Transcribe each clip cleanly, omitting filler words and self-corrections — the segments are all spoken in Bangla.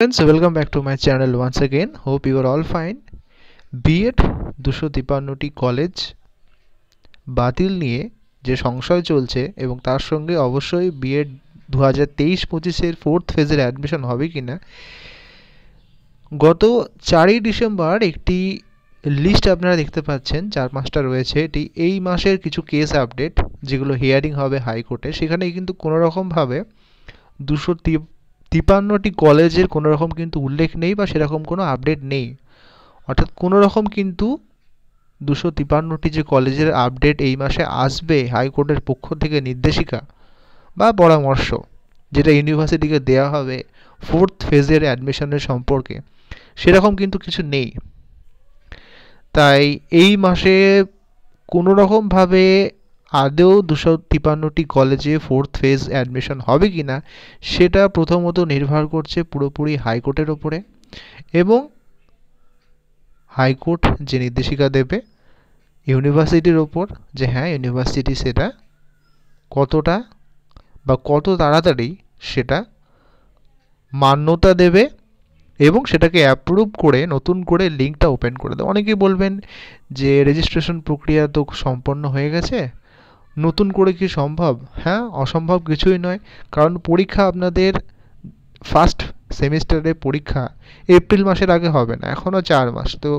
Friends, welcome back to my channel once again. Hope you are all fine. B.Ed 253টি কলেজ বাতিল নিয়ে যে সংশয় চলছে এবং তার সঙ্গে অবশ্যই B.Ed 2023-25-এর ফোর্থ ফেজের অ্যাডমিশন হবে কিনা, গত 4ই ডিসেম্বর একটি লিস্ট আপনারা দেখতে পাচ্ছেন, 4-5টা রয়েছে। এটি এই মাসের কিছু কেস আপডেট যেগুলো হিয়ারিং হবে হাইকোর্টে। সেখানে কিন্তু কোনো রকমভাবে 253টি কলেজের কোনো রকম কিন্তু উল্লেখ নেই বা সেরকম কোনো আপডেট নেই। অর্থাৎ কোনো রকম কিন্তু 253টি যে কলেজের আপডেট এই মাসে আসবে হাইকোর্টের পক্ষ থেকে নির্দেশিকা বা পরামর্শ, যেটা ইউনিভার্সিটিকে দেওয়া হবে ফোর্থ ফেজের অ্যাডমিশনের সম্পর্কে, সেরকম কিন্তু কিছু নেই। তাই এই মাসে কোনো রকমভাবে আদৌ 253টি কলেজে ফোর্থ ফেজ অ্যাডমিশন হবে কি না সেটা প্রথমত নির্ভর করছে পুরোপুরি হাইকোর্টের ওপরে, এবং হাইকোর্ট যে নির্দেশিকা দেবে ইউনিভার্সিটির ওপর, যে হ্যাঁ ইউনিভার্সিটি সেটা কতটা বা কত তাড়াতাড়ি সেটা মান্যতা দেবে এবং সেটাকে অ্যাপ্রুভ করে নতুন করে লিঙ্কটা ওপেন করে দেবে। অনেকেই বলবেন যে রেজিস্ট্রেশন প্রক্রিয়া তো সম্পন্ন হয়ে গেছে, নতুন করে কি সম্ভব? হ্যাঁ, অসম্ভব কিছুই নয়, কারণ পরীক্ষা আপনাদের ফার্স্ট সেমিস্টারের পরীক্ষা এপ্রিল মাসের আগে হবে না, এখনও 4 মাস। তো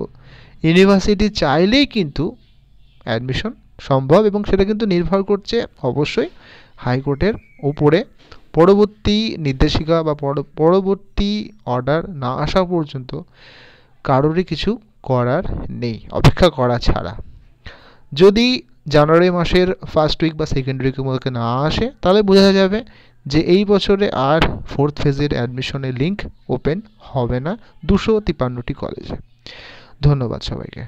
ইউনিভার্সিটি চাইলেই কিন্তু অ্যাডমিশন সম্ভব, এবং সেটা কিন্তু নির্ভর করছে অবশ্যই হাইকোর্টের উপরে। পরবর্তী নির্দেশিকা বা পরবর্তী অর্ডার না আসা পর্যন্ত কারোরই কিছু করার নেই, অপেক্ষা করা ছাড়া। যদি জানুয়ারি মাসের ফার্স্ট উইক বা সেকেন্ড উইকের মধ্যে না আসে, তাহলে বোঝা যাবে যে এই বছরে আর ফোর্থ ফেজের অ্যাডমিশনের লিঙ্ক ওপেন হবে না 253টি কলেজে। ধন্যবাদ সবাইকে।